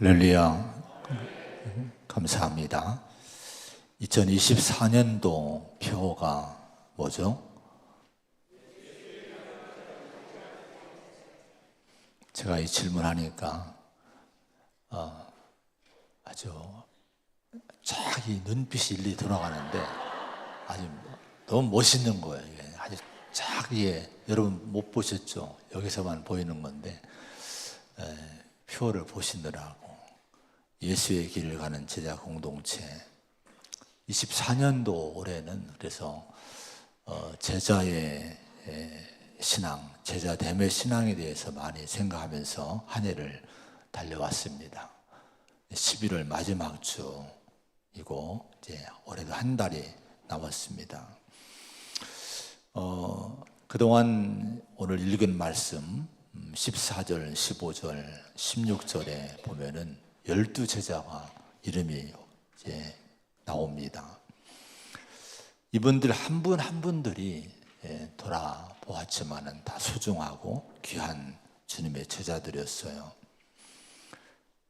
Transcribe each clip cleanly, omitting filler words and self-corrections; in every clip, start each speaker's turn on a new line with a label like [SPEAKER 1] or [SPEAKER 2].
[SPEAKER 1] 할렐루야. 감사합니다. 2024년도 표가 뭐죠? 제가 이 질문하니까 아주 쫙이 눈빛이 일리 돌아가는데 아주 너무 멋있는 거예요. 이게 아주 쫙 여러분 못 보셨죠? 여기서만 보이는 건데 표를 보시느라고 예수의 길을 가는 제자 공동체 24년도 올해는 그래서 제자의 신앙, 제자됨의 신앙에 대해서 많이 생각하면서 한 해를 달려왔습니다. 11월 마지막 주이고 이제 올해도 한 달이 남았습니다. 그동안 오늘 읽은 말씀 14절, 15절, 16절에 보면은 12제자가 이름이 이제 나옵니다. 이분들 한 분 한 분들이 돌아보았지만은 다 소중하고 귀한 주님의 제자들이었어요.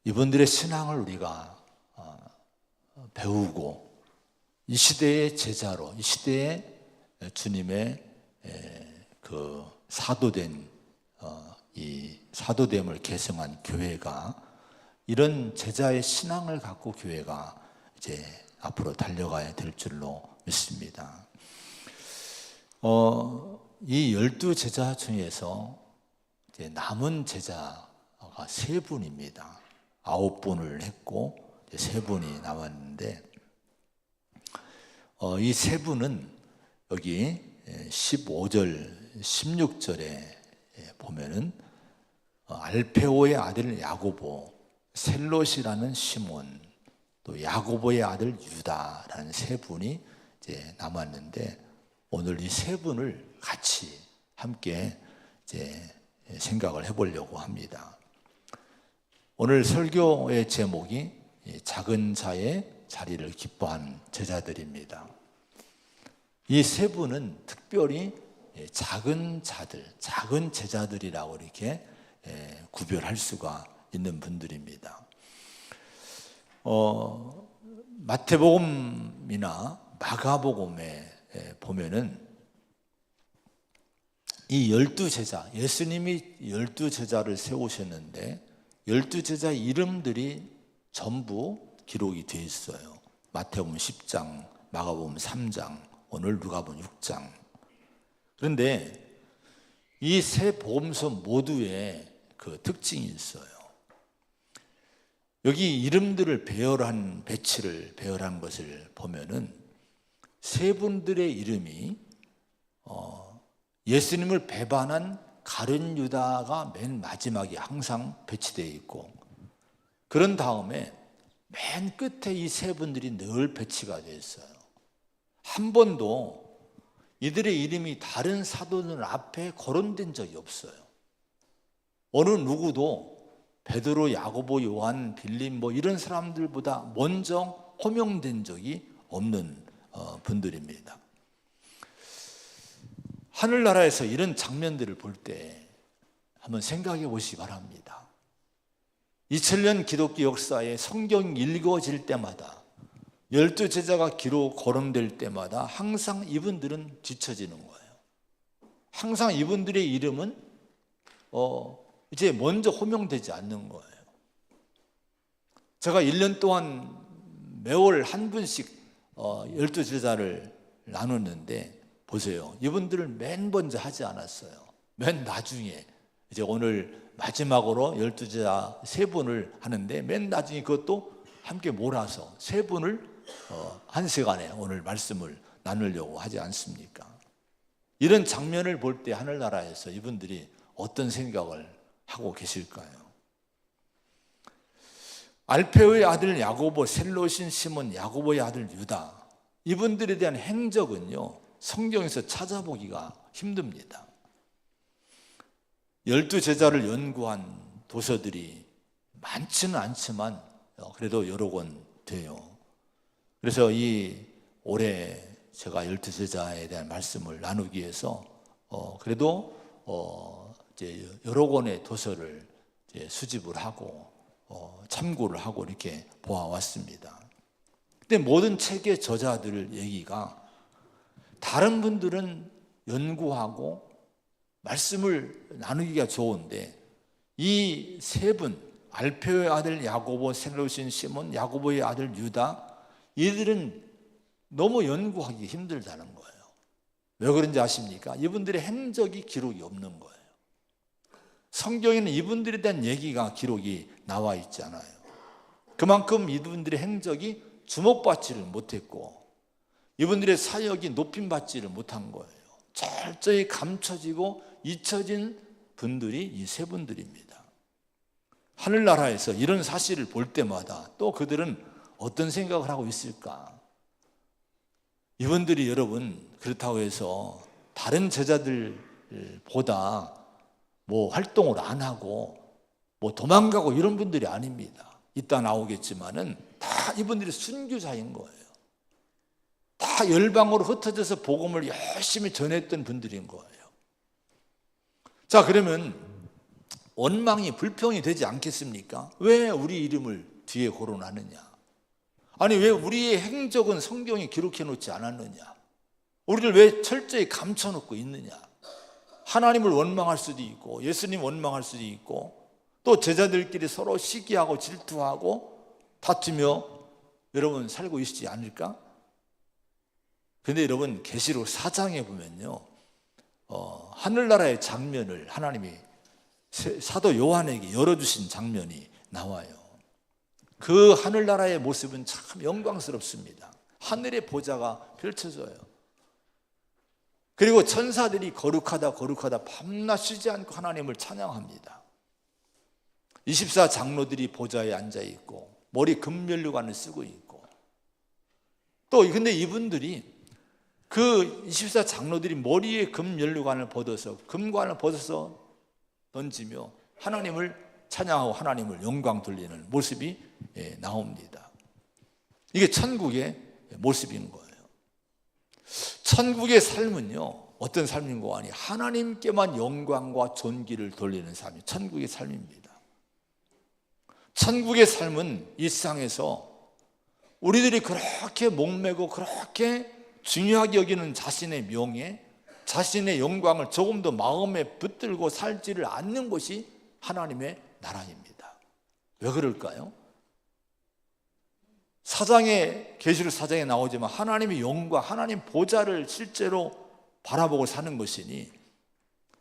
[SPEAKER 1] 이분들의 신앙을 우리가 배우고 이 시대의 제자로, 이 시대의 주님의 그 사도된 이 사도됨을 계승한 교회가 이런 제자의 신앙을 갖고 교회가 이제 앞으로 달려가야 될 줄로 믿습니다. 이 12제자 중에서 이제 남은 제자가 3분입니다. 9분을 했고 3분이 남았는데 이 3분은 여기 15절, 16절에 보면은 알페오의 아들 야고보, 셀롯이라는 시몬, 또 야고보의 아들 유다라는 3분이 이제 남았는데 오늘 이 3분을 같이 함께 이제 생각을 해보려고 합니다. 오늘 설교의 제목이 작은 자의 자리를 기뻐하는 제자들입니다. 이 3분은 특별히 작은 자들, 작은 제자들이라고 이렇게 구별할 수가 있는 분들입니다. 마태복음이나 마가복음에 보면은 이 12제자, 예수님이 12제자를 세우셨는데 12제자 이름들이 전부 기록이 되어 있어요. 마태복음 10장, 마가복음 3장, 오늘 누가복음 6장. 그런데 이 세 복음서 모두에 그 특징이 있어요. 여기 이름들을 배치를 배열한 것을 보면은 세 분들의 이름이 예수님을 배반한 가룟 유다가 맨 마지막에 항상 배치되어 있고 그런 다음에 맨 끝에 이 세 분들이 늘 배치가 되어 있어요. 한 번도 이들의 이름이 다른 사도들 앞에 거론된 적이 없어요. 어느 누구도 베드로, 야고보, 요한, 빌립 이런 사람들보다 먼저 호명된 적이 없는 분들입니다. 하늘나라에서 이런 장면들을 볼 때 한번 생각해 보시기 바랍니다. 2000년 기독교 역사에 성경이 읽어질 때마다 12제자가 기록 거론될 때마다 항상 이분들은 뒤처지는 거예요. 항상 이분들의 이름은 이제 먼저 호명되지 않는 거예요. 제가 1년 동안 매월 한 분씩 12제자를 나눴는데 보세요. 이분들을 맨 먼저 하지 않았어요. 맨 나중에 이제 오늘 마지막으로 12제자 3분을 하는데 맨 나중에 그것도 함께 몰아서 3분을 한 시간에 오늘 말씀을 나누려고 하지 않습니까? 이런 장면을 볼 때 하늘나라에서 이분들이 어떤 생각을 하고 계실까요? 알페오의 아들 야고보, 셀롯인 시몬, 야고보의 아들 유다, 이분들에 대한 행적은요 성경에서 찾아보기가 힘듭니다. 12제자를 연구한 도서들이 많지는 않지만 그래도 여러 권 돼요. 그래서 올해 제가 12제자에 대한 말씀을 나누기 위해서 그래도 이제 여러 권의 도서를 이제 수집을 하고 참고를 하고 이렇게 보아왔습니다. 근데 모든 책의 저자들 얘기가 다른 분들은 연구하고 말씀을 나누기가 좋은데 이 세 분, 알페오의 아들 야고보, 셀로신 시몬, 야고보의 아들 유다, 이들은 너무 연구하기 힘들다는 거예요. 왜 그런지 아십니까? 이분들의 행적이 기록이 없는 거예요. 성경에는 이분들에 대한 얘기가 기록이 나와 있지 않아요. 그만큼 이분들의 행적이 주목받지를 못했고 이분들의 사역이 높임받지를 못한 거예요. 철저히 감춰지고 잊혀진 분들이 이 세 분들입니다. 하늘나라에서 이런 사실을 볼 때마다 또 그들은 어떤 생각을 하고 있을까? 이분들이 여러분 그렇다고 해서 다른 제자들보다 활동을 안 하고 도망가고 이런 분들이 아닙니다. 이따 나오겠지만은 다 이분들이 순교자인 거예요. 다 열방으로 흩어져서 복음을 열심히 전했던 분들인 거예요. 자, 그러면 원망이 불평이 되지 않겠습니까? 왜 우리 이름을 뒤에 거론하느냐? 아니 왜 우리의 행적은 성경에 기록해 놓지 않았느냐? 우리를 왜 철저히 감춰놓고 있느냐? 하나님을 원망할 수도 있고 예수님 원망할 수도 있고 또 제자들끼리 서로 시기하고 질투하고 다투며 여러분 살고 있지 않을까? 근데 여러분 계시록 4장에 보면요 하늘나라의 장면을 하나님이 사도 요한에게 열어주신 장면이 나와요. 그 하늘나라의 모습은 참 영광스럽습니다. 하늘의 보좌가 펼쳐져요. 그리고 천사들이 거룩하다 거룩하다 밤낮 쉬지 않고 하나님을 찬양합니다. 24장로들이 보좌에 앉아있고 머리 금면류관을 쓰고 있고 또 근데 이분들이 그 24장로들이 머리에 금면류관을 벗어서 금관을 벗어서 던지며 하나님을 찬양하고 하나님을 영광 돌리는 모습이 나옵니다. 이게 천국의 모습인 거예요. 천국의 삶은요 어떤 삶인고 하니 하나님께만 영광과 존귀를 돌리는 삶이 천국의 삶입니다. 천국의 삶은 일상에서 우리들이 그렇게 목매고 그렇게 중요하게 여기는 자신의 명예, 자신의 영광을 조금 더 마음에 붙들고 살지를 않는 것이 하나님의 나라입니다. 왜 그럴까요? 계시록 4장에 나오지만 하나님의 영광, 하나님 보좌를 실제로 바라보고 사는 것이니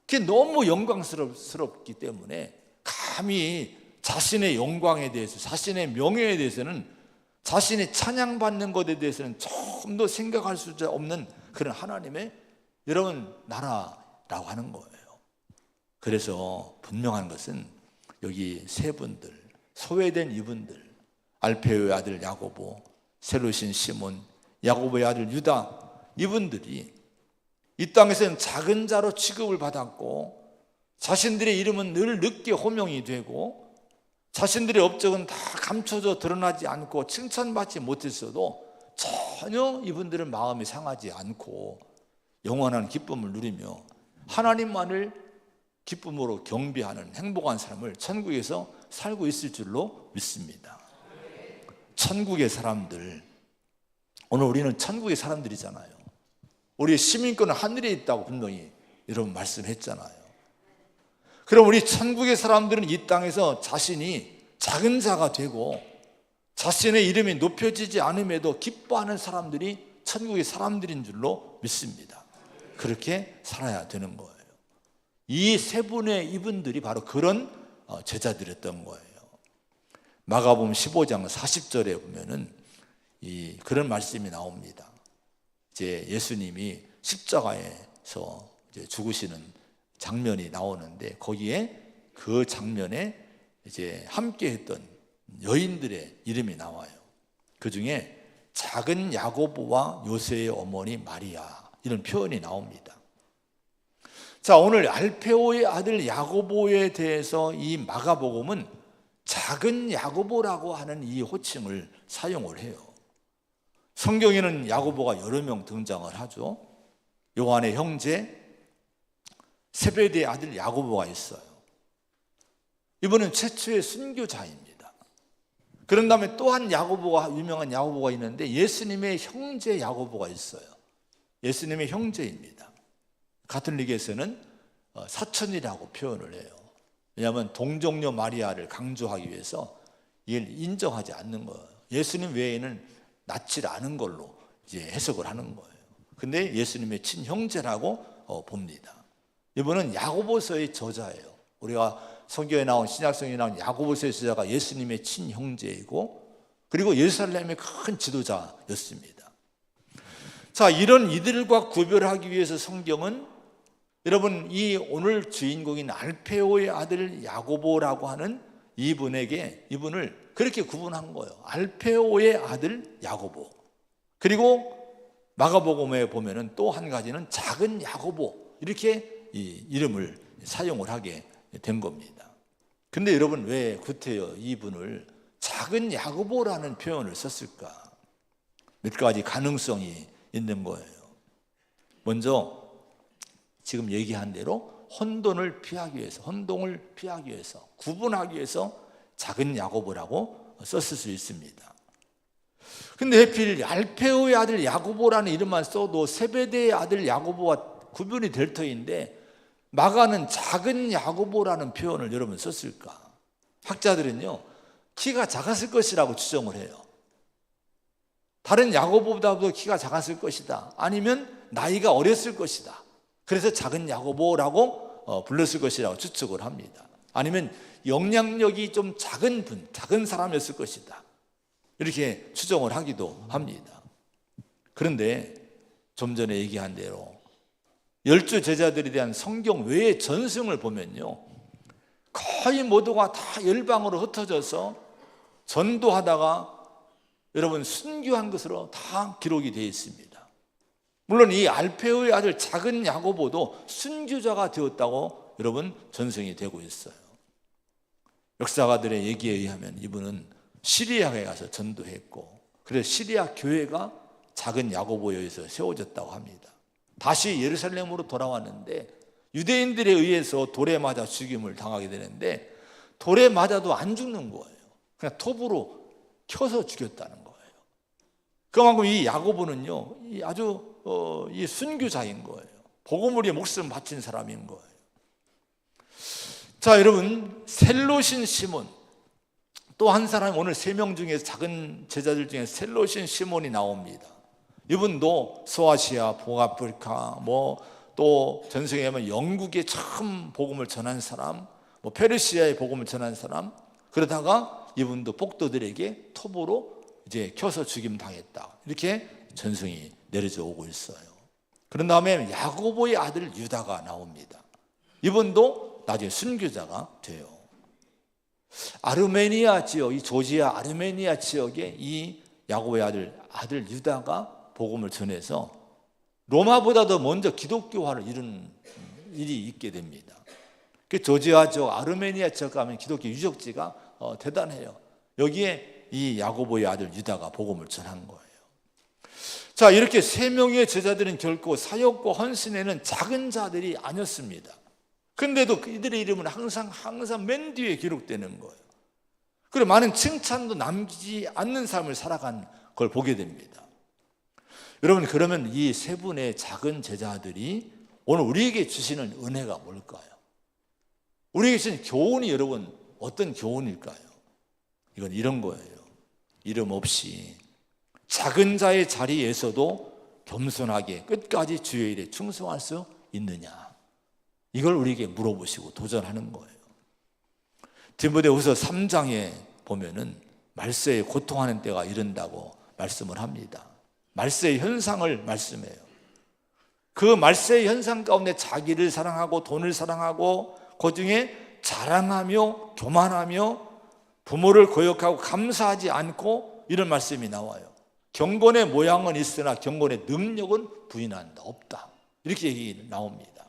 [SPEAKER 1] 그게 너무 영광스럽기 때문에 감히 자신의 영광에 대해서, 자신의 명예에 대해서는, 자신이 찬양받는 것에 대해서는 조금 더 생각할 수 없는 그런 하나님의 여러분 나라라고 하는 거예요. 그래서 분명한 것은 여기 세 분들, 소외된 이분들, 알페오의 아들 야고보, 셀로신 시몬, 야고보의 아들 유다, 이분들이 이 땅에서는 작은 자로 취급을 받았고 자신들의 이름은 늘 늦게 호명이 되고 자신들의 업적은 다 감춰져 드러나지 않고 칭찬받지 못했어도 전혀 이분들은 마음이 상하지 않고 영원한 기쁨을 누리며 하나님만을 기쁨으로 경배하는 행복한 삶을 천국에서 살고 있을 줄로 믿습니다. 천국의 사람들, 오늘 우리는 천국의 사람들이잖아요. 우리의 시민권은 하늘에 있다고 분명히 여러분 말씀했잖아요. 그럼 우리 천국의 사람들은 이 땅에서 자신이 작은 자가 되고 자신의 이름이 높여지지 않음에도 기뻐하는 사람들이 천국의 사람들인 줄로 믿습니다. 그렇게 살아야 되는 거예요. 이 세 분의 이분들이 바로 그런 제자들이었던 거예요. 마가복음 15장 40절에 보면은 그런 말씀이 나옵니다. 이제 예수님이 십자가에서 이제 죽으시는 장면이 나오는데 거기에 그 장면에 이제 함께 했던 여인들의 이름이 나와요. 그 중에 작은 야고보와 요새의 어머니 마리아, 이런 표현이 나옵니다. 자, 오늘 알페오의 아들 야고보에 대해서 이 마가복음은 작은 야고보라고 하는 이 호칭을 사용을 해요. 성경에는 야고보가 여러 명 등장을 하죠. 요한의 형제 세베대의 아들 야고보가 있어요. 이분은 최초의 순교자입니다. 그런 다음에 또한 야고보가, 유명한 야고보가 있는데 예수님의 형제 야고보가 있어요. 예수님의 형제입니다. 가톨릭에서는 사촌이라고 표현을 해요. 왜냐하면 동정녀 마리아를 강조하기 위해서 이걸 인정하지 않는 거예요. 예수님 외에는 낫지 않은 걸로 이제 해석을 하는 거예요. 근데 예수님의 친형제라고 봅니다. 이분은 야고보서의 저자예요. 우리가 성경에 나온, 신약성경에 나온 야고보서의 저자가 예수님의 친형제이고, 그리고 예루살렘의 큰 지도자였습니다. 자, 이런 이들과 구별하기 위해서 성경은, 여러분, 이 오늘 주인공인 알페오의 아들 야고보라고 하는 이분을 그렇게 구분한 거예요. 알페오의 아들 야고보. 그리고 마가복음에 보면은 또 한 가지는 작은 야고보, 이렇게 이 이름을 사용을 하게 된 겁니다. 근데 여러분, 왜 구태여 이분을 작은 야고보라는 표현을 썼을까? 몇 가지 가능성이 있는 거예요. 먼저 지금 얘기한 대로 혼돈을 피하기 위해서, 구분하기 위해서 작은 야고보라고 썼을 수 있습니다. 근데 하필 알페오의 아들 야고보라는 이름만 써도 세베대의 아들 야고보와 구분이 될 터인데 마가는 작은 야고보라는 표현을 여러분 썼을까? 학자들은요, 키가 작았을 것이라고 추정을 해요. 다른 야고보보다도 키가 작았을 것이다, 아니면 나이가 어렸을 것이다, 그래서 작은 야고보라고 불렀을 것이라고 추측을 합니다. 아니면 영향력이 좀 작은 사람이었을 것이다, 이렇게 추정을 하기도 합니다. 그런데 좀 전에 얘기한 대로 12 제자들에 대한 성경 외의 전승을 보면요, 거의 모두가 다 열방으로 흩어져서 전도하다가 여러분 순교한 것으로 다 기록이 되어 있습니다. 물론 이 알페오의 아들 작은 야고보도 순교자가 되었다고 여러분 전승이 되고 있어요. 역사가들의 얘기에 의하면 이분은 시리아에 가서 전도했고, 그래서 시리아 교회가 작은 야고보에 의해서 세워졌다고 합니다. 다시 예루살렘으로 돌아왔는데 유대인들에 의해서 돌에 맞아 죽임을 당하게 되는데, 돌에 맞아도 안 죽는 거예요. 그냥 톱으로 켜서 죽였다는 거예요. 그만큼 이 야고보는요, 아주 이 순교자인 거예요. 복음을 위해 목숨을 바친 사람인 거예요. 자, 여러분, 셀롯인 시몬, 또 한 사람, 오늘 3명 중에서 작은 제자들 중에 셀롯인 시몬이 나옵니다. 이분도 소아시아, 북아프리카, 또 전승에 하면 영국에 처음 복음을 전한 사람, 페르시아에 복음을 전한 사람, 그러다가 이분도 폭도들에게 톱으로 이제 켜서 죽임 당했다, 이렇게 전승이 내려져 오고 있어요. 그런 다음에 야고보의 아들 유다가 나옵니다. 이분도 나중에 순교자가 돼요. 아르메니아 지역, 이 조지아 아르메니아 지역에 이 야고보의 아들 유다가 복음을 전해서 로마보다도 먼저 기독교화를 이룬 일이 있게 됩니다. 그 조지아 지역, 아르메니아 지역 가면 기독교 유적지가 대단해요. 여기에 이 야고보의 아들 유다가 복음을 전한 거예요. 자, 이렇게 3명의 제자들은 결코 사역과 헌신에는 작은 자들이 아니었습니다. 근데도 이들의 이름은 항상 맨 뒤에 기록되는 거예요. 그리고 많은 칭찬도 남기지 않는 삶을 살아간 걸 보게 됩니다. 여러분, 그러면 이 3분의 작은 제자들이 오늘 우리에게 주시는 은혜가 뭘까요? 우리에게 주신 교훈이 여러분 어떤 교훈일까요? 이건 이런 거예요. 이름 없이 작은 자의 자리에서도 겸손하게 끝까지 주의 일에 충성할 수 있느냐, 이걸 우리에게 물어보시고 도전하는 거예요. 디모데후서 3장에 보면은 말세에 고통하는 때가 이른다고 말씀을 합니다. 말세의 현상을 말씀해요. 그 말세의 현상 가운데 자기를 사랑하고 돈을 사랑하고 그중에 자랑하며 교만하며 부모를 거역하고 감사하지 않고, 이런 말씀이 나와요. 경건의 모양은 있으나 경건의 능력은 부인한다, 없다, 이렇게 얘기 나옵니다.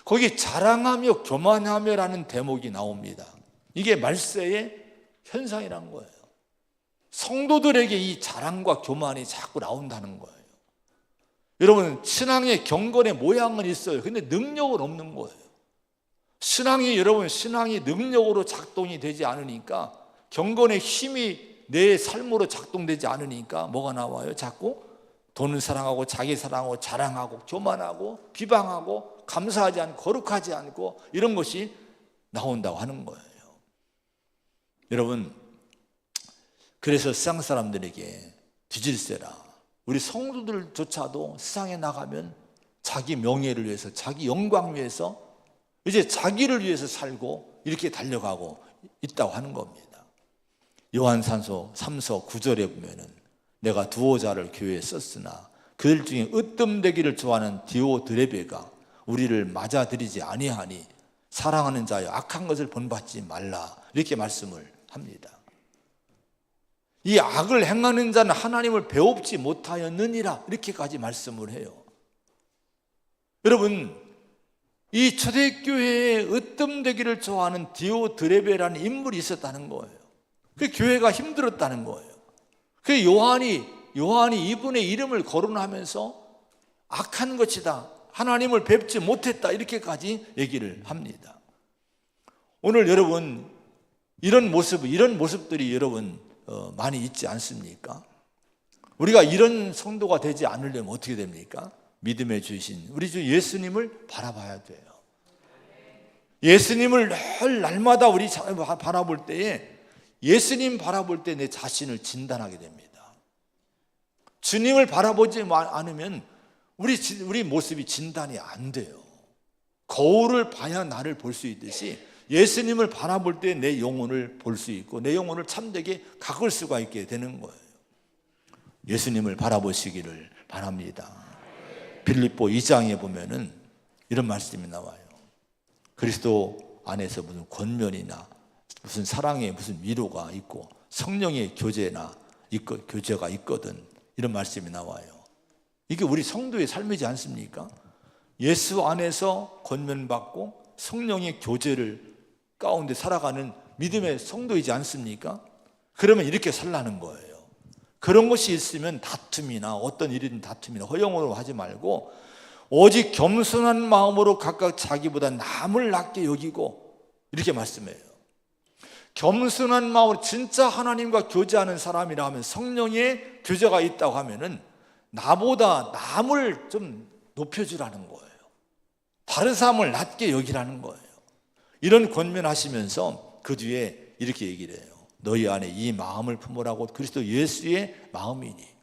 [SPEAKER 1] 거기 자랑하며 교만하며라는 대목이 나옵니다. 이게 말세의 현상이란 거예요. 성도들에게 이 자랑과 교만이 자꾸 나온다는 거예요. 여러분, 신앙의 경건의 모양은 있어요. 근데 능력은 없는 거예요. 신앙이 능력으로 작동이 되지 않으니까 경건의 힘이 내 삶으로 작동되지 않으니까 뭐가 나와요? 자꾸 돈을 사랑하고 자기 사랑하고 자랑하고 교만하고 비방하고 감사하지 않고 거룩하지 않고 이런 것이 나온다고 하는 거예요. 여러분, 그래서 세상 사람들에게 뒤질세라. 우리 성도들조차도 세상에 나가면 자기 명예를 위해서, 자기 영광 위해서 이제 자기를 위해서 살고 이렇게 달려가고 있다고 하는 겁니다. 요한산서 3서 9절에 보면은 내가 두어 자를 교회에 썼으나 그들 중에 으뜸되기를 좋아하는 디오드레베가 우리를 맞아들이지 아니하니 사랑하는 자여 악한 것을 본받지 말라, 이렇게 말씀을 합니다. 이 악을 행하는 자는 하나님을 배웁지 못하였느니라, 이렇게까지 말씀을 해요. 여러분, 이 초대교회에 으뜸되기를 좋아하는 디오드레베라는 인물이 있었다는 거예요. 그 교회가 힘들었다는 거예요. 그 요한이 이분의 이름을 거론하면서 악한 것이다, 하나님을 뵙지 못했다, 이렇게까지 얘기를 합니다. 오늘 여러분, 이런 모습들이 여러분 많이 있지 않습니까? 우리가 이런 성도가 되지 않으려면 어떻게 됩니까? 믿음의 주신 우리 주 예수님을 바라봐야 돼요. 예수님을 늘 날마다 우리 바라볼 때에, 예수님 바라볼 때 내 자신을 진단하게 됩니다. 주님을 바라보지 않으면 우리 모습이 진단이 안 돼요. 거울을 봐야 나를 볼 수 있듯이 예수님을 바라볼 때 내 영혼을 볼 수 있고 내 영혼을 참되게 가꿀 수가 있게 되는 거예요. 예수님을 바라보시기를 바랍니다. 빌립보 2장에 보면은 이런 말씀이 나와요. 그리스도 안에서 무슨 권면이나 무슨 사랑의 무슨 위로가 있고 성령의 교제가 있거든, 이런 말씀이 나와요. 이게 우리 성도의 삶이지 않습니까? 예수 안에서 권면받고 성령의 교제를 가운데 살아가는 믿음의 성도이지 않습니까? 그러면 이렇게 살라는 거예요. 그런 것이 있으면 다툼이나 어떤 일이든 다툼이나 허영으로 하지 말고 오직 겸손한 마음으로 각각 자기보다 남을 낮게 여기고, 이렇게 말씀해요. 겸손한 마음으로 진짜 하나님과 교제하는 사람이라 하면, 성령의 교제가 있다고 하면은 나보다 남을 좀 높여주라는 거예요. 다른 사람을 낮게 여기라는 거예요. 이런 권면하시면서 그 뒤에 이렇게 얘기를 해요. 너희 안에 이 마음을 품으라고 그리스도 예수의 마음이니.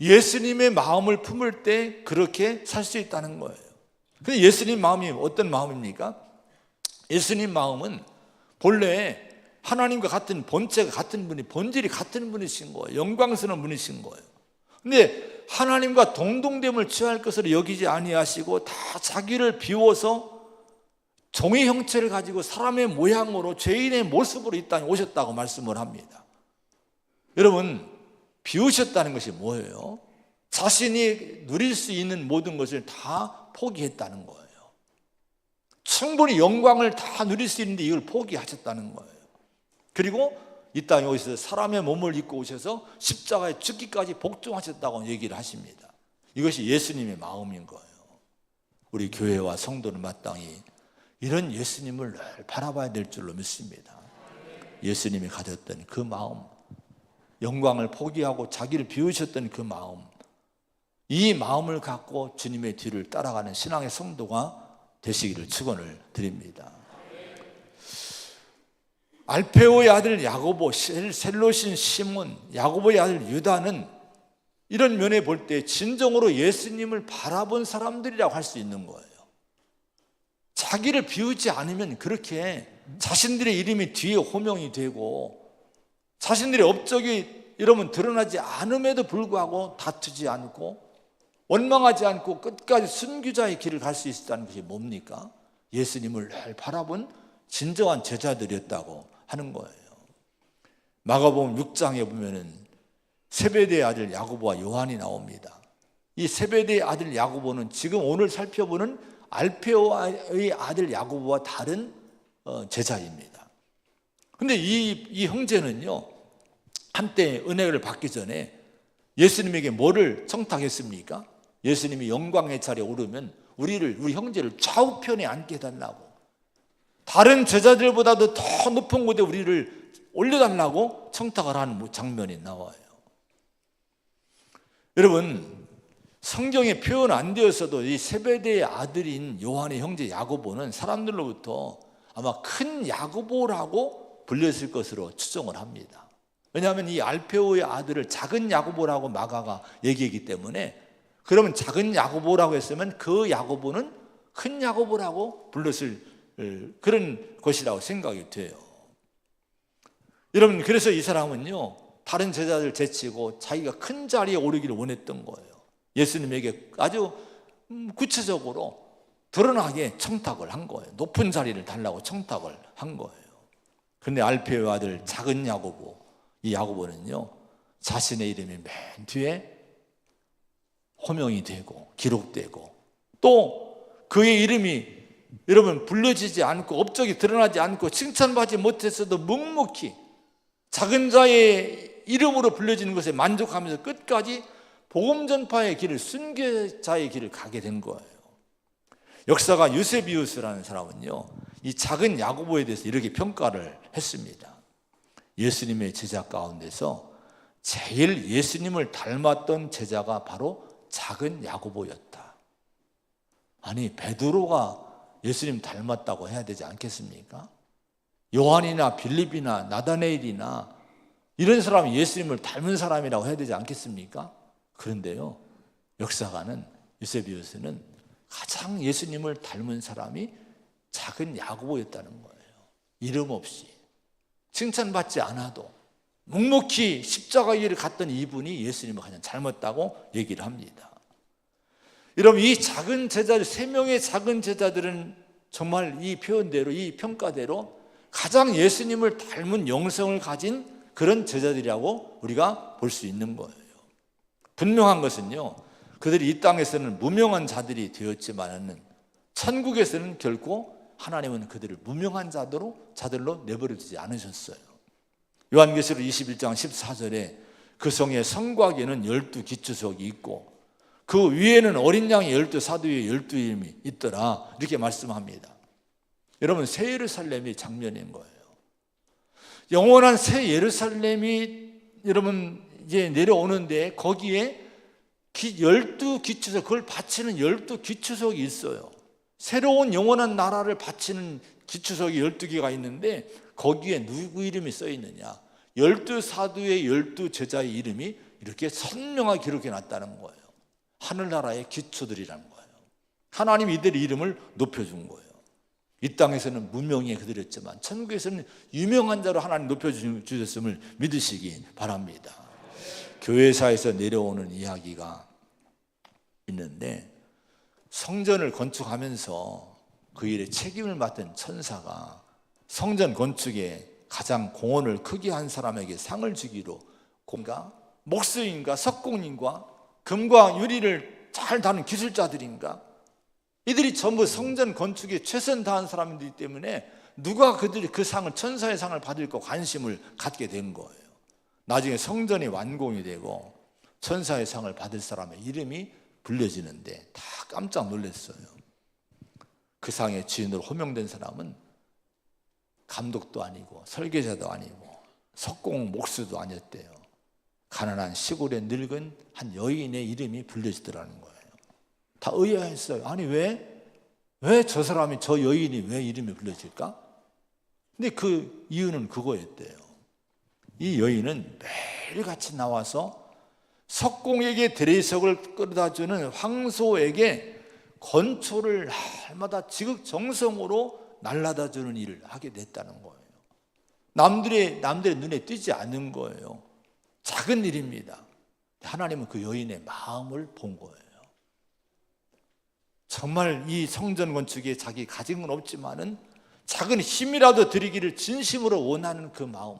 [SPEAKER 1] 예수님의 마음을 품을 때 그렇게 살 수 있다는 거예요. 근데 예수님 마음이 어떤 마음입니까? 예수님 마음은 본래 하나님과 같은 본체가 같은 분이, 본질이 같은 분이신 거예요. 영광스러운 분이신 거예요. 근데 하나님과 동등됨을 취할 것으로 여기지 아니하시고 다 자기를 비워서 종의 형체를 가지고 사람의 모양으로 죄인의 모습으로 이 땅에 오셨다고 말씀을 합니다. 여러분, 비우셨다는 것이 뭐예요? 자신이 누릴 수 있는 모든 것을 다 포기했다는 거예요. 충분히 영광을 다 누릴 수 있는데 이걸 포기하셨다는 거예요. 그리고 이 땅에 오셔서 사람의 몸을 입고 오셔서 십자가에 죽기까지 복종하셨다고 얘기를 하십니다. 이것이 예수님의 마음인 거예요. 우리 교회와 성도는 마땅히 이런 예수님을 늘 바라봐야 될 줄로 믿습니다. 예수님이 가졌던 그 마음, 영광을 포기하고 자기를 비우셨던 그 마음, 이 마음을 갖고 주님의 뒤를 따라가는 신앙의 성도가 되시기를 축원을 드립니다. 알페오의 아들 야고보, 셀롯인 시몬, 야고보의 아들 유다는 이런 면에 볼 때 진정으로 예수님을 바라본 사람들이라고 할 수 있는 거예요. 자기를 비우지 않으면 그렇게 자신들의 이름이 뒤에 호명이 되고 자신들의 업적이 이러면 드러나지 않음에도 불구하고 다투지 않고 원망하지 않고 끝까지 순교자의 길을 갈 수 있었다는 것이 뭡니까? 예수님을 늘 바라본 진정한 제자들이었다고 하는 거예요. 마가복음 6장에 보면은 세베대의 아들 야고보와 요한이 나옵니다. 이 세베대의 아들 야고보는 지금 오늘 살펴보는 알페오의 아들 야고보와 다른 제자입니다. 근데 이 형제는요, 한때 은혜를 받기 전에 예수님에게 뭐를 청탁했습니까? 예수님이 영광의 자리에 오르면 우리 형제를 좌우편에 앉게 해달라고, 다른 제자들보다도 더 높은 곳에 우리를 올려달라고 청탁을 하는 장면이 나와요. 여러분, 성경에 표현 안 되었어도 이 세베대의 아들인 요한의 형제 야고보는 사람들로부터 아마 큰 야고보라고 불렸을 것으로 추정을 합니다. 왜냐하면 이 알페오의 아들을 작은 야고보라고 마가가 얘기하기 때문에, 그러면 작은 야고보라고 했으면 그 야고보는 큰 야고보라고 불렀을 그런 것이라고 생각이 돼요. 여러분, 그래서 이 사람은요, 다른 제자들 제치고 자기가 큰 자리에 오르기를 원했던 거예요. 예수님에게 아주 구체적으로 드러나게 청탁을 한 거예요. 높은 자리를 달라고 청탁을 한 거예요. 그런데 알페오의 아들 작은 야고보, 이 야고보는요, 자신의 이름이 맨 뒤에 호명이 되고 기록되고, 또 그의 이름이 여러분 불려지지 않고 업적이 드러나지 않고 칭찬받지 못했어도 묵묵히 작은 자의 이름으로 불려지는 것에 만족하면서 끝까지 복음 전파의 길을, 순교자의 길을 가게 된 거예요. 역사가 유세비우스라는 사람은요, 이 작은 야고보에 대해서 이렇게 평가를 했습니다. 예수님의 제자 가운데서 제일 예수님을 닮았던 제자가 바로 작은 야고보였다. 아니, 베드로가 예수님 닮았다고 해야 되지 않겠습니까? 요한이나 빌립이나 나다네일이나 이런 사람이 예수님을 닮은 사람이라고 해야 되지 않겠습니까? 그런데요, 역사가는 유세비우스는 가장 예수님을 닮은 사람이 작은 야고보였다는 거예요. 이름 없이, 칭찬받지 않아도 묵묵히 십자가의 길을 갔던 이분이 예수님을 가장 닮았다고 얘기를 합니다. 여러분, 이 작은 제자들, 3명의 작은 제자들은 정말 이 표현대로, 이 평가대로 가장 예수님을 닮은 영성을 가진 그런 제자들이라고 우리가 볼 수 있는 거예요. 분명한 것은요, 그들이 이 땅에서는 무명한 자들이 되었지만은 천국에서는 결코 하나님은 그들을 무명한 자들로 내버려두지 않으셨어요. 요한계시록 21장 14절에 그 성에 성곽에는 12 기초석이 있고 그 위에는 어린 양의 12 사도의 12임이 있더라, 이렇게 말씀합니다. 여러분, 새 예루살렘이 장면인 거예요. 영원한 새 예루살렘이 여러분 이제 내려오는데 거기에 12 기초석, 그걸 바치는 12 기초석이 있어요. 새로운 영원한 나라를 바치는 기초석이 12개가 있는데 거기에 누구 이름이 써 있느냐? 12 사도의 12 제자의 이름이 이렇게 선명하게 기록해 놨다는 거예요. 하늘나라의 기초들이라는 거예요. 하나님 이들의 이름을 높여준 거예요. 이 땅에서는 무명의 그들이었지만 천국에서는 유명한 자로 하나님 높여주셨음을 믿으시기 바랍니다. 교회사에서 내려오는 이야기가 있는데, 성전을 건축하면서 그 일에 책임을 맡은 천사가 성전 건축에 가장 공헌을 크게 한 사람에게 상을 주기로, 목수인가 석공인가 금과 유리를 잘 다루는 기술자들인가, 이들이 전부 성전 건축에 최선 다한 사람이기 때문에 누가 그들이 그 상을, 천사의 상을 받을까 관심을 갖게 된 거예요. 나중에 성전이 완공이 되고 천사의 상을 받을 사람의 이름이 불려지는데 다 깜짝 놀랐어요. 그 상의 주인으로 호명된 사람은 감독도 아니고 설계자도 아니고 석공 목수도 아니었대요. 가난한 시골에 늙은 한 여인의 이름이 불려지더라는 거예요. 다 의아했어요. 아니, 왜 저 사람이, 저 여인이 왜 이름이 불려질까? 근데 그 이유는 그거였대요. 이 여인은 매일같이 나와서 석공에게 대리석을 끌어다 주는 황소에게 건초를 날마다 지극정성으로 날라다 주는 일을 하게 됐다는 거예요. 남들의 눈에 띄지 않는 거예요. 작은 일입니다. 하나님은 그 여인의 마음을 본 거예요. 정말 이 성전 건축에 자기 가진 건 없지만은 작은 힘이라도 드리기를 진심으로 원하는 그 마음,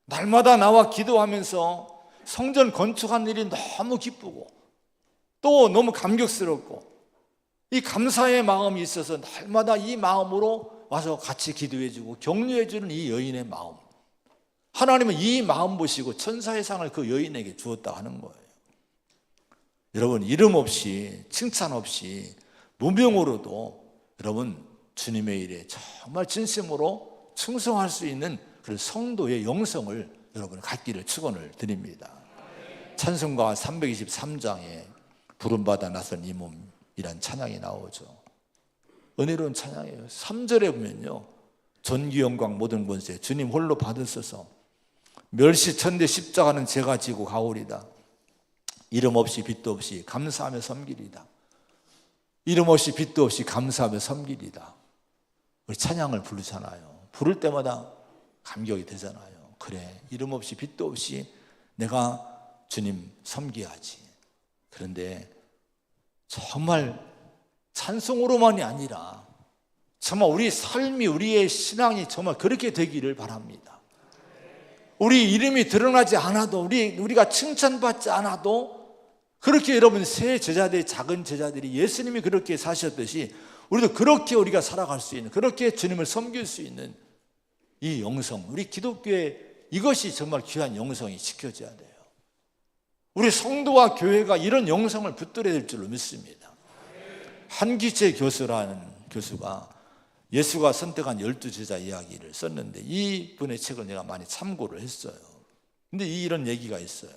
[SPEAKER 1] 날마다 나와 기도하면서 성전 건축한 일이 너무 기쁘고 또 너무 감격스럽고 이 감사의 마음이 있어서 날마다 이 마음으로 와서 같이 기도해주고 격려해주는 이 여인의 마음, 하나님은 이 마음 보시고 천사의 상을 그 여인에게 주었다 하는 거예요. 여러분, 이름 없이, 칭찬 없이 무명으로도 여러분 주님의 일에 정말 진심으로 충성할 수 있는 그런 성도의 영성을 여러분 갖기를 축원을 드립니다. 찬송가 323장에 부름받아 나선 이 몸이란 찬양이 나오죠. 은혜로운 찬양이에요. 3절에 보면요, 전기 영광 모든 권세 주님 홀로 받으소서. 멸시천대 십자가는 제가 지고 가오리다. 이름 없이 빛도 없이 감사하며 섬기리다. 이름 없이 빛도 없이 감사하며 섬기리다. 우리 찬양을 부르잖아요. 부를 때마다 감격이 되잖아요. 그래, 이름 없이 빛도 없이 내가 주님 섬겨야지. 그런데 정말 찬송으로만이 아니라 정말 우리 삶이, 우리의 신앙이 정말 그렇게 되기를 바랍니다. 우리 이름이 드러나지 않아도, 우리가 칭찬받지 않아도 그렇게 여러분 새 제자들, 작은 제자들이 예수님이 그렇게 사셨듯이 우리도 그렇게 우리가 살아갈 수 있는, 그렇게 주님을 섬길 수 있는 이 영성, 우리 기독교의 이것이 정말 귀한 영성이 지켜져야 돼요. 우리 성도와 교회가 이런 영성을 붙들어야 될 줄로 믿습니다. 한기채 교수라는 교수가 예수가 선택한 12제자 이야기를 썼는데 이 분의 책을 내가 많이 참고를 했어요. 근데 이런 얘기가 있어요.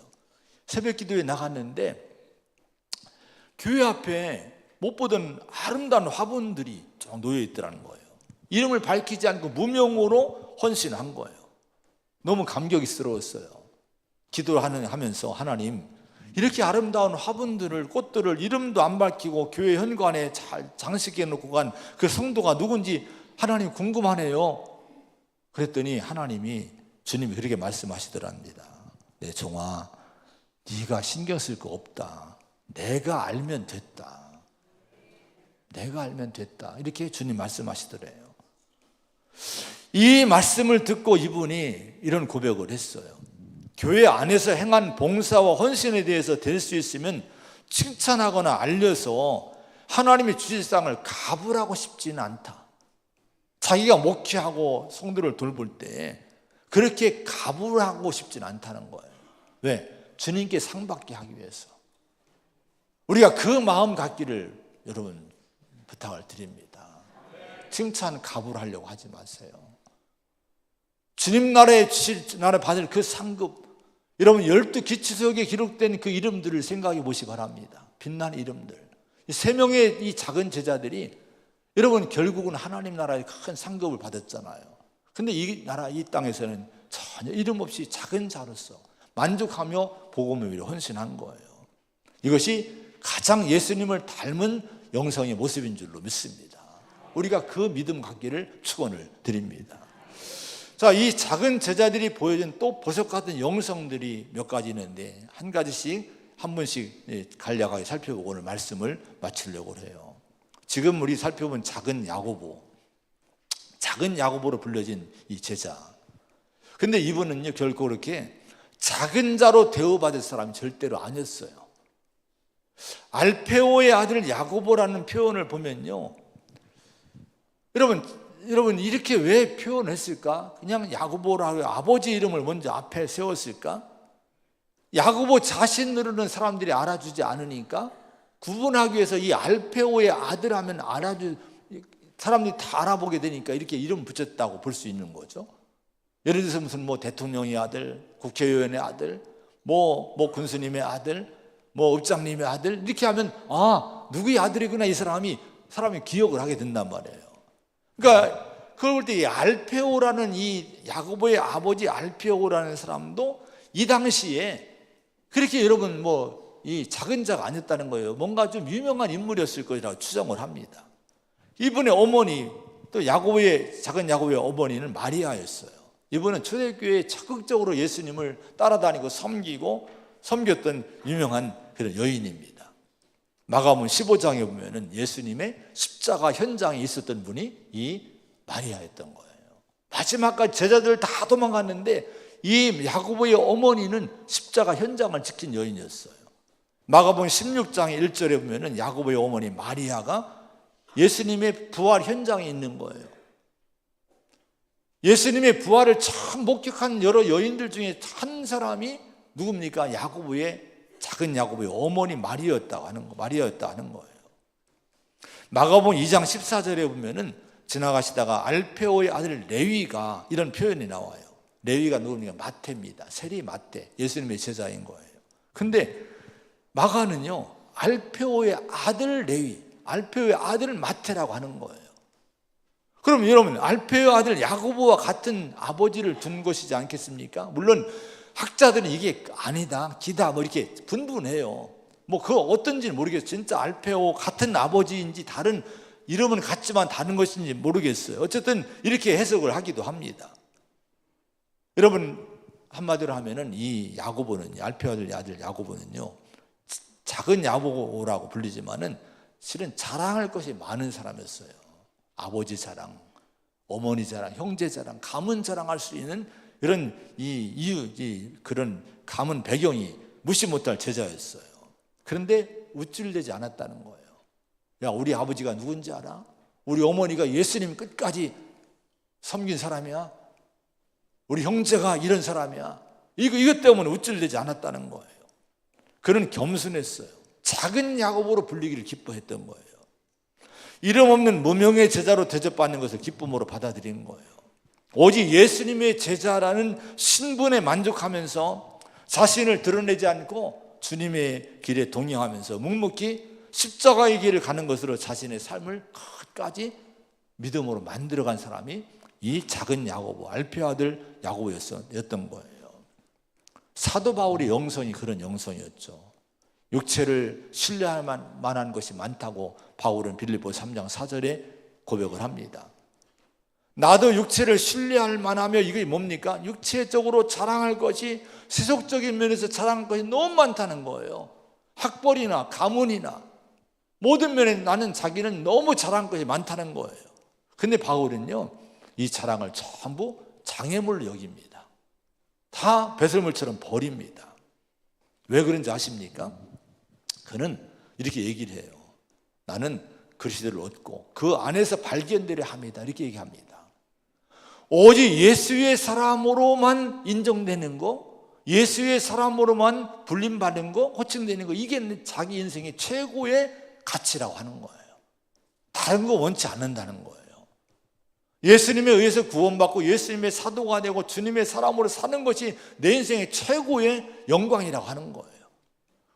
[SPEAKER 1] 새벽 기도에 나갔는데 교회 앞에 못 보던 아름다운 화분들이 쭉 놓여 있더라는 거예요. 이름을 밝히지 않고 무명으로 헌신한 거예요. 너무 감격스러웠어요. 기도하면서 하나님, 이렇게 아름다운 화분들을, 꽃들을 이름도 안 밝히고 교회 현관에 잘 장식해 놓고 간 그 성도가 누군지 하나님 궁금하네요. 그랬더니 하나님이, 주님이 그렇게 말씀하시더랍니다. 내 종아, 네가 신경 쓸 거 없다. 내가 알면 됐다. 내가 알면 됐다. 이렇게 주님 말씀하시더래요. 이 말씀을 듣고 이분이 이런 고백을 했어요. 교회 안에서 행한 봉사와 헌신에 대해서 될 수 있으면 칭찬하거나 알려서 하나님의 주실 상을 가불하고 싶지는 않다. 자기가 목회하고 성도를 돌볼 때 그렇게 가불하고 싶지는 않다는 거예요. 왜? 주님께 상 받게 하기 위해서. 우리가 그 마음 갖기를 여러분 부탁을 드립니다. 칭찬 가불하려고 하지 마세요. 주님 나라에 받을 그 상급, 여러분 12기치석에 기록된 그 이름들을 생각해 보시기 바랍니다. 빛나는 이름들. 3명의 이 작은 제자들이 여러분 결국은 하나님 나라의 큰 상급을 받았잖아요. 근데 이 나라, 이 땅에서는 전혀 이름 없이 작은 자로서 만족하며 복음을 위해 헌신한 거예요. 이것이 가장 예수님을 닮은 영성의 모습인 줄로 믿습니다. 우리가 그 믿음 갖기를 축원을 드립니다. 자, 이 작은 제자들이 보여준 또 보석 같은 영성들이 몇 가지 있는데 한 가지씩 한 분씩 간략하게 살펴보고 오늘 말씀을 마치려고 해요. 지금 우리 살펴본 작은 야고보로 불려진 이 제자. 근데 이분은요 결코 그렇게 작은 자로 대우받을 사람이 절대로 아니었어요. 알페오의 아들 야고보라는 표현을 보면요, 여러분 이렇게 왜 표현했을까? 그냥 야고보라고 아버지 이름을 먼저 앞에 세웠을까? 야고보 자신으로는 사람들이 알아주지 않으니까 구분하기 위해서 이 알페오의 아들 하면 사람들이 다 알아보게 되니까 이렇게 이름 붙였다고 볼 수 있는 거죠. 예를 들어서 무슨 대통령의 아들, 국회의원의 아들, 군수님의 아들, 읍장님의 아들, 이렇게 하면 누구의 아들이구나 이 사람이 기억을 하게 된단 말이에요. 그러니까 그걸 볼 때 이 알페오라는 이 야고보의 아버지 알페오라는 사람도 이 당시에 그렇게 여러분 이 작은 자가 아니었다는 거예요. 뭔가 좀 유명한 인물이었을 것이라고 추정을 합니다. 이분의 어머니, 또 작은 야고보의 어머니는 마리아였어요. 이분은 초대교회에 적극적으로 예수님을 따라다니고 섬겼던 유명한 그런 여인입니다. 마가복음 15장에 보면은 예수님의 십자가 현장에 있었던 분이 이 마리아였던 거예요. 마지막까지 제자들 다 도망갔는데 이 야고보의 어머니는 십자가 현장을 지킨 여인이었어요. 마가복음 16장의 1절에 보면은 야고보의 어머니 마리아가 예수님의 부활 현장에 있는 거예요. 예수님의 부활을 처음 목격한 여러 여인들 중에 한 사람이 누굽니까? 작은 야고보의 어머니 마리아였다 하는 거예요. 마가복음 2장 14절에 보면은 지나가시다가 알페오의 아들 레위가 이런 표현이 나와요. 레위가 누굽니까? 마태입니다. 세리 마태, 예수님의 제자인 거예요. 근데 마가는요, 알페오의 아들 레위, 알페오의 아들 마태라고 하는 거예요. 그럼 여러분, 알페오의 아들 야고보와 같은 아버지를 둔 것이지 않겠습니까? 물론 학자들은 이게 아니다, 기다, 뭐 이렇게 분분해요. 뭐 그 어떤지는 모르겠어요. 진짜 알페오 같은 아버지인지 다른 이름은 같지만 다른 것인지 모르겠어요. 어쨌든 이렇게 해석을 하기도 합니다. 여러분, 한마디로 하면은 이 야고보는, 알페오의 아들 야고보는요, 작은 야고보라고 불리지만은 실은 자랑할 것이 많은 사람이었어요. 아버지 자랑, 어머니 자랑, 형제 자랑, 가문 자랑할 수 있는 이런 그런 가문 배경이 무시 못할 제자였어요. 그런데 우쭐대지 않았다는 거예요. 야, 우리 아버지가 누군지 알아? 우리 어머니가 예수님 끝까지 섬긴 사람이야. 우리 형제가 이런 사람이야. 이것 때문에 우쭐대지 않았다는 거예요. 그는 겸손했어요. 작은 야고보로 불리기를 기뻐했던 거예요. 이름 없는 무명의 제자로 대접받는 것을 기쁨으로 받아들인 거예요. 오직 예수님의 제자라는 신분에 만족하면서 자신을 드러내지 않고 주님의 길에 동행하면서 묵묵히 십자가의 길을 가는 것으로 자신의 삶을 끝까지 믿음으로 만들어간 사람이 이 작은 야고보, 알페오 아들 야고보였던 거예요. 사도 바울의 영성이 그런 영성이었죠. 육체를 신뢰할 만한 것이 많다고 바울은 빌립보 3장 4절에 고백을 합니다. 나도 육체를 신뢰할 만하며 이게 뭡니까? 육체적으로 자랑할 것이, 세속적인 면에서 자랑할 것이 너무 많다는 거예요. 학벌이나 가문이나 모든 면에 나는 자기는 너무 자랑할 것이 많다는 거예요. 근데 바울은요, 이 자랑을 전부 장애물로 여깁니다. 다 배설물처럼 버립니다. 왜 그런지 아십니까? 그는 이렇게 얘기를 해요. 나는 그리스도를 얻고 그 안에서 발견되려 합니다. 이렇게 얘기합니다. 오직 예수의 사람으로만 인정되는 거, 예수의 사람으로만 불림받는 거, 호칭되는 거, 이게 자기 인생의 최고의 가치라고 하는 거예요. 다른 거 원치 않는다는 거예요. 예수님에 의해서 구원받고 예수님의 사도가 되고 주님의 사람으로 사는 것이 내 인생의 최고의 영광이라고 하는 거예요.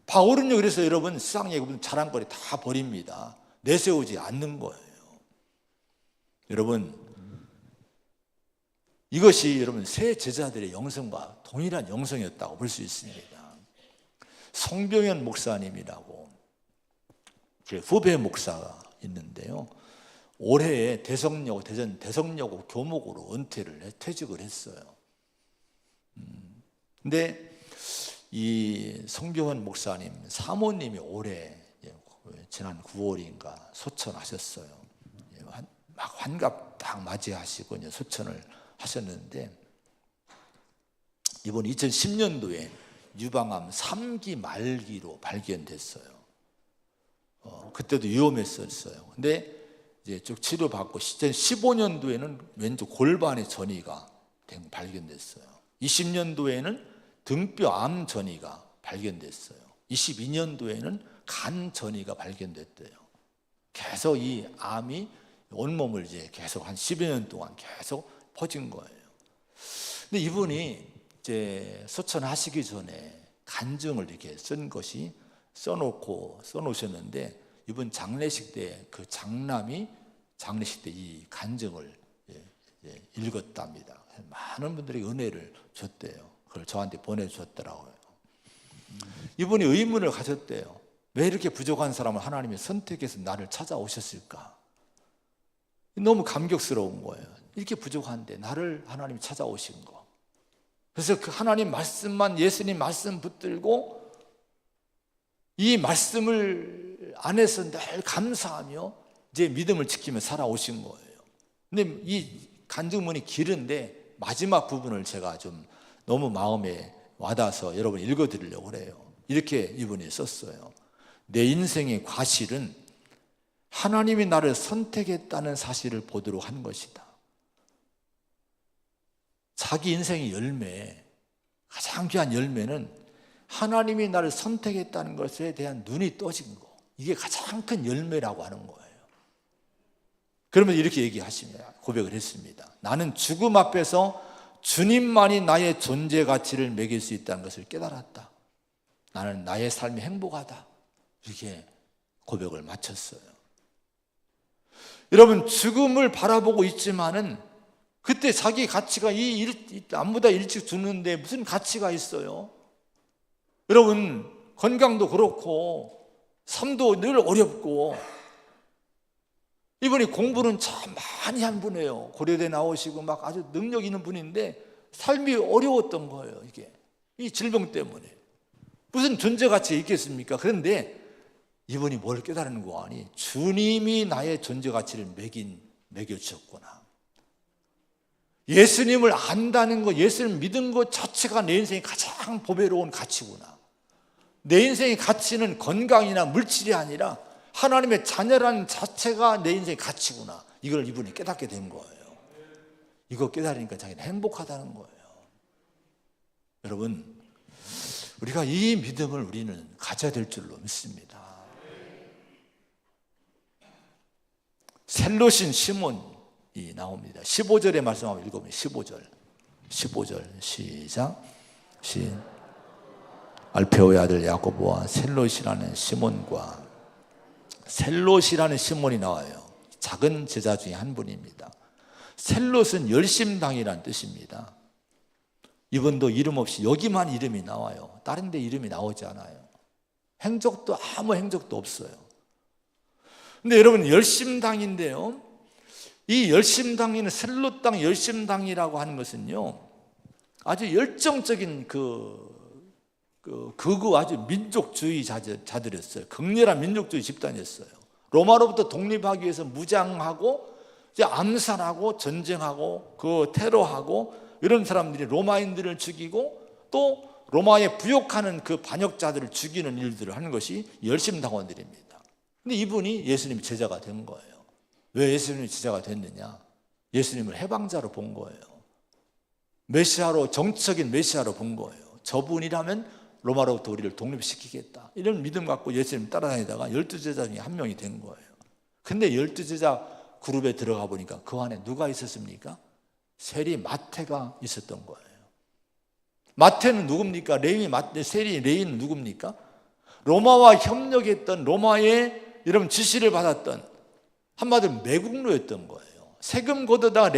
[SPEAKER 1] 바울은요, 그래서 여러분 세상에 자랑거리 다 버립니다. 내세우지 않는 거예요. 여러분, 이것이 여러분 새 제자들의 영성과 동일한 영성이었다고 볼 수 있습니다. 송병현 목사님이라고 제 후배 목사가 있는데요, 올해에 대전 대성여고 교목으로 퇴직을 했어요. 근데 이 송병현 목사님 사모님이 올해 지난 9월인가 소천하셨어요. 막 환갑 딱 맞이하시고 이제 소천을 하셨는데, 이번 2010년도에 유방암 3기 말기로 발견됐어요. 그때도 위험했었어요. 근데 이제 쭉 치료받고 15년도에는 왼쪽 골반의 전이가 발견됐어요. 20년도에는 등뼈암 전이가 발견됐어요. 22년도에는 간 전이가 발견됐대요. 계속 이 암이 온몸을 이제 계속 한 10여 년 동안 계속 퍼진 거예요. 근데 이분이 이제 소천하시기 전에 간증을 이렇게 써놓으셨는데, 이번 장례식 때 그 장남이 장례식 때 이 간증을 읽었답니다. 많은 분들이 은혜를 줬대요. 그걸 저한테 보내주셨더라고요. 이분이 의문을 가졌대요. 왜 이렇게 부족한 사람을 하나님이 선택해서 나를 찾아오셨을까? 너무 감격스러운 거예요. 이렇게 부족한데 나를 하나님이 찾아오신 거. 그래서 그 하나님 말씀만, 예수님 말씀 붙들고 이 말씀을 안에서 늘 감사하며 이제 믿음을 지키며 살아오신 거예요. 근데 이 간증문이 길은데 마지막 부분을 제가 좀 너무 마음에 와닿아서 여러분 읽어드리려고 그래요. 이렇게 이분이 썼어요. 내 인생의 과실은 하나님이 나를 선택했다는 사실을 보도록 한 것이다. 자기 인생의 열매, 가장 귀한 열매는 하나님이 나를 선택했다는 것에 대한 눈이 떠진 거, 이게 가장 큰 열매라고 하는 거예요. 그러면 이렇게 얘기하십니다. 고백을 했습니다. 나는 죽음 앞에서 주님만이 나의 존재 가치를 매길 수 있다는 것을 깨달았다. 나는 나의 삶이 행복하다. 이렇게 고백을 마쳤어요. 여러분, 죽음을 바라보고 있지만은 그때 자기 가치가 남보다 일찍 죽는데 무슨 가치가 있어요? 여러분, 건강도 그렇고 삶도 늘 어렵고, 이분이 공부는 참 많이 한 분이에요. 고려대 나오시고 막 아주 능력 있는 분인데 삶이 어려웠던 거예요. 이게 이 질병 때문에 무슨 존재 가치가 있겠습니까? 그런데 이분이 뭘 깨달은 거 아니? 주님이 나의 존재 가치를 매겨주셨구나. 예수님을 안다는 것, 예수님을 믿은 것 자체가 내 인생의 가장 보배로운 가치구나. 내 인생의 가치는 건강이나 물질이 아니라 하나님의 자녀라는 자체가 내 인생의 가치구나. 이걸 이분이 깨닫게 된 거예요. 이거 깨달으니까 자기는 행복하다는 거예요. 여러분, 우리가 이 믿음을 우리는 가져야 될 줄로 믿습니다. 셀롯인 시몬이 나옵니다. 15절의 말씀 한번 읽어보면 15절 시작. 알페오의 아들 야고보와 셀롯이라는 시몬과, 셀롯이라는 시몬이 나와요. 작은 제자 중에 한 분입니다. 셀롯은 열심당이라는 뜻입니다. 이분도 이름 없이 여기만 이름이 나와요. 다른 데 이름이 나오지 않아요. 행적도 아무 행적도 없어요. 근데 여러분, 열심당인데요, 이 열심당이는 셀롯당 열심당이라고 하는 것은요, 아주 열정적인 극우 아주 민족주의자들이었어요. 극렬한 민족주의 집단이었어요. 로마로부터 독립하기 위해서 무장하고 이제 암살하고 전쟁하고 테러하고, 이런 사람들이 로마인들을 죽이고 또 로마에 부역하는 그 반역자들을 죽이는 일들을 하는 것이 열심당원들입니다. 근데 이분이 예수님의 제자가 된 거예요. 왜 예수님의 제자가 됐느냐? 예수님을 해방자로 본 거예요. 메시아로, 정치적인 메시아로 본 거예요. 저분이라면 로마로부터 우리를 독립시키겠다, 이런 믿음 갖고 예수님 따라다니다가 12제자 중에 한 명이 된 거예요. 근데 12제자 그룹에 들어가 보니까 그 안에 누가 있었습니까? 세리 마태가 있었던 거예요. 마태는 누굽니까? 세리 레위는 누굽니까? 로마와 협력했던, 로마의 이런 지시를 받았던, 한마디로 매국노였던 거예요. 세금 걷어다가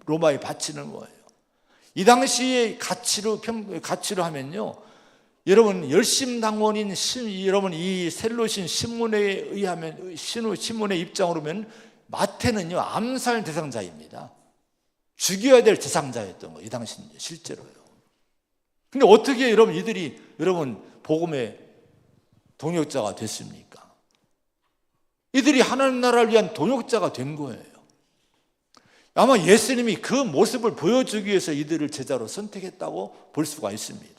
[SPEAKER 1] 로마에 바치는 거예요. 이 당시의 가치로 하면요, 여러분, 열심당원인 여러분 이 셀롯인 시몬에 의하면, 시몬의 입장으로 보면 마태는요 암살 대상자입니다. 죽여야 될 대상자였던 거예요, 이 당시는 실제로요. 근데 어떻게 이들이 복음의 동역자가 됐습니까? 이들이 하나님 나라를 위한 동역자가 된 거예요. 아마 예수님이 그 모습을 보여주기 위해서 이들을 제자로 선택했다고 볼 수가 있습니다.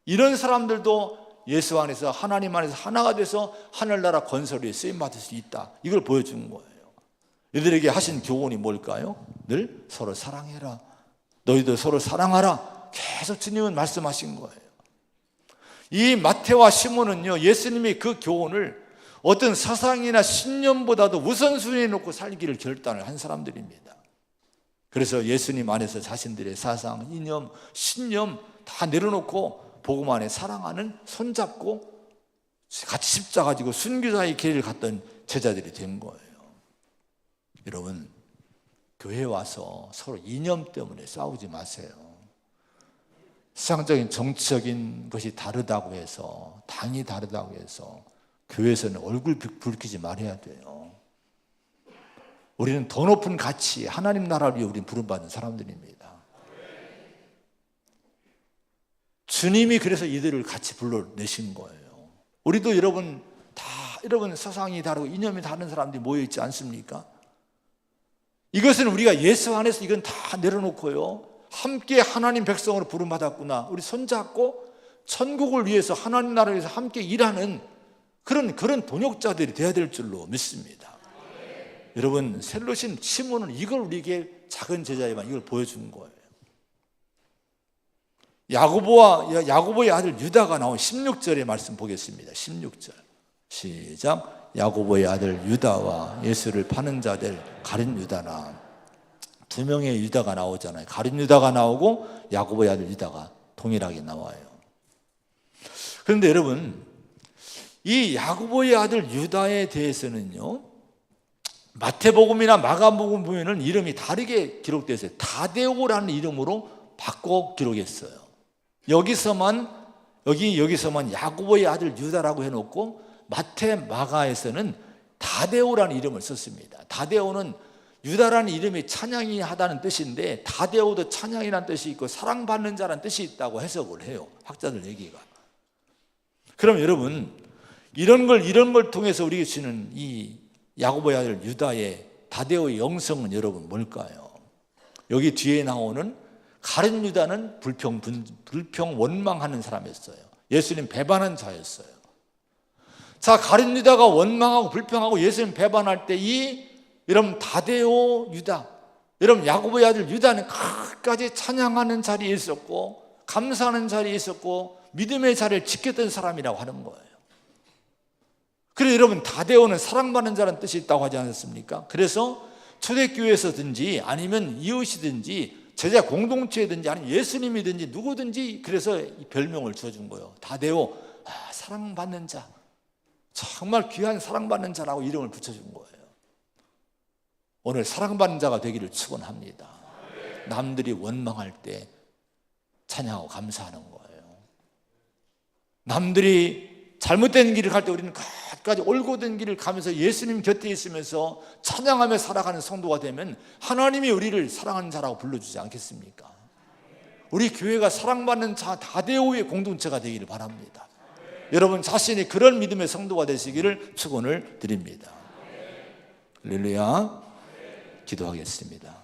[SPEAKER 1] 이런 사람들도 예수 안에서, 하나님 안에서 하나가 돼서 하늘나라 건설에 쓰임받을 수 있다, 이걸 보여준 거예요. 이들에게 하신 교훈이 뭘까요? 늘 서로 사랑해라, 너희도 서로 사랑하라, 계속 주님은 말씀하신 거예요. 이 마태와 시몬은요, 예수님이 그 교훈을 어떤 사상이나 신념보다도 우선순위에 놓고 살기를 결단을 한 사람들입니다. 그래서 예수님 안에서 자신들의 사상, 이념, 신념 다 내려놓고 복음 안에 사랑하는, 손잡고 같이 십자가 지고 순교자의 길을 갔던 제자들이 된 거예요. 여러분, 교회에 와서 서로 이념 때문에 싸우지 마세요. 세상적인 정치적인 것이 다르다고 해서, 당이 다르다고 해서 교회에서는 얼굴 붉히지 말아야 돼요. 우리는 더 높은 가치, 하나님 나라를 위해 우리는 부름받는 사람들입니다. 주님이 그래서 이들을 같이 불러내신 거예요. 우리도 여러분 사상이 다르고 이념이 다른 사람들이 모여있지 않습니까? 이것은 우리가 예수 안에서 이건 다 내려놓고요, 함께 하나님 백성으로 부름받았구나, 우리 손잡고 천국을 위해서, 하나님 나라를 위해서 함께 일하는 그런 동역자들이 되어야 될 줄로 믿습니다. 여러분, 셀롯인 시몬은 이걸 우리에게, 작은 제자에만 이걸 보여준 거예요. 야고보의 아들 유다가 나온 16절의 말씀 보겠습니다. 16절 시작. 야고보의 아들 유다와 예수를 파는 자들 가룟 유다나 두 명의 유다가 나오잖아요. 가룟 유다가 나오고 야고보의 아들 유다가 동일하게 나와요. 그런데 여러분, 이 야고보의 아들 유다에 대해서는요, 마태복음이나 마가복음 보면은 이름이 다르게 기록되어 있어요. 다데오라는 이름으로 바꿔 기록했어요. 여기서만 야고보의 아들 유다라고 해놓고 마태, 마가에서는 다데오라는 이름을 썼습니다. 다데오는 유다라는 이름이 찬양이 하다는 뜻인데, 다데오도 찬양이라는 뜻이 있고 사랑받는 자라는 뜻이 있다고 해석을 해요, 학자들 얘기가. 그럼 여러분, 이런 걸 통해서 우리에게 주는 이 야고보의 아들 유다의 다데오의 영성은 여러분 뭘까요? 여기 뒤에 나오는 가룟 유다는 불평 원망하는 사람이었어요. 예수님 배반한 자였어요. 자, 가룟 유다가 원망하고 불평하고 예수님 배반할 때 여러분 다데오 유다, 여러분 야고보의 아들 유다는 끝까지 찬양하는 자리에 있었고 감사하는 자리에 있었고 믿음의 자리를 지켰던 사람이라고 하는 거예요. 그래서 여러분, 다데오는 사랑받는 자라는 뜻이 있다고 하지 않았습니까? 그래서 초대교회에서든지 아니면 이웃이든지 제자 공동체든지 아니면 예수님이든지 누구든지 그래서 이 별명을 지어준 거예요. 다데오, 사랑받는 자, 정말 귀한 사랑받는 자라고 이름을 붙여준 거예요. 오늘 사랑받는 자가 되기를 축원합니다. 남들이 원망할 때 찬양하고 감사하는 거예요. 남들이 잘못된 길을 갈 때 우리는 끝까지 옳고된 길을 가면서 예수님 곁에 있으면서 찬양하며 살아가는 성도가 되면 하나님이 우리를 사랑하는 자라고 불러주지 않겠습니까? 우리 교회가 사랑받는 자 다데오의 공동체가 되기를 바랍니다. 여러분 자신이 그런 믿음의 성도가 되시기를 축원을 드립니다. 할렐루야. 기도하겠습니다.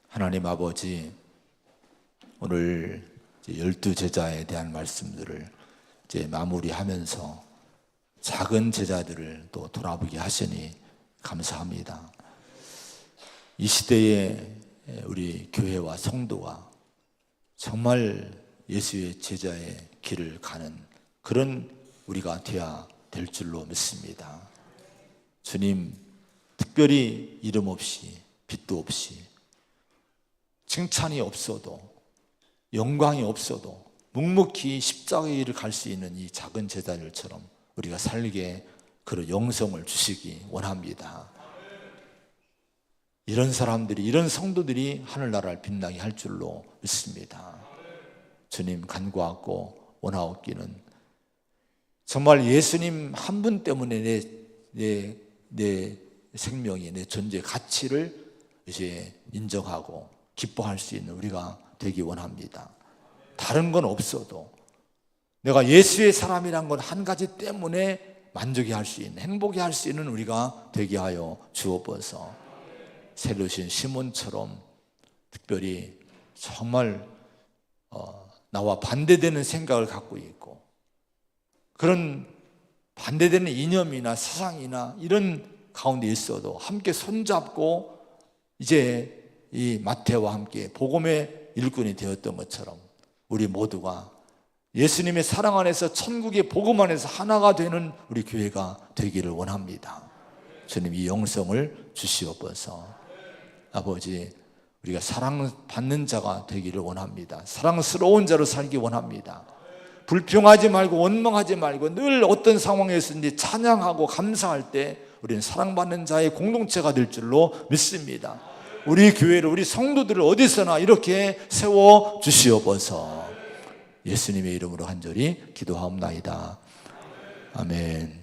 [SPEAKER 1] 하나님 아버지, 오늘 12제자에 대한 말씀들을 이제 마무리하면서 작은 제자들을 또 돌아보게 하시니 감사합니다. 이 시대에 우리 교회와 성도가 정말 예수의 제자의 길을 가는 그런 우리가 되어야 될 줄로 믿습니다. 주님, 특별히 이름 없이 빛도 없이 칭찬이 없어도 영광이 없어도 묵묵히 십자가의 길을 갈 수 있는 이 작은 제자들처럼 우리가 살게 그런 영성을 주시기 원합니다. 이런 사람들이, 이런 성도들이 하늘나라를 빛나게 할 줄로 믿습니다. 주님 간구하고 원하옵기는 정말 예수님 한 분 때문에 내 생명이, 내 존재의 가치를 이제 인정하고 기뻐할 수 있는 우리가 되기 원합니다. 다른 건 없어도 내가 예수의 사람이란 건 한 가지 때문에 만족해 할 수 있는, 행복해 할 수 있는 우리가 되게 하여 주옵소서. 새로 오신 시몬처럼 특별히 정말 나와 반대되는 생각을 갖고 있고 그런 반대되는 이념이나 사상이나 이런 가운데 있어도 함께 손잡고 이제 이 마태와 함께 복음의 일꾼이 되었던 것처럼 우리 모두가 예수님의 사랑 안에서 천국의 복음 안에서 하나가 되는 우리 교회가 되기를 원합니다. 주님 이 영성을 주시옵소서. 아버지, 우리가 사랑받는 자가 되기를 원합니다. 사랑스러운 자로 살기 원합니다. 불평하지 말고 원망하지 말고 늘 어떤 상황에서든지 찬양하고 감사할 때 우리는 사랑받는 자의 공동체가 될 줄로 믿습니다. 우리 교회를, 우리 성도들을 어디서나 이렇게 세워 주시옵소서. 예수님의 이름으로 간절히 기도하옵나이다. 아멘.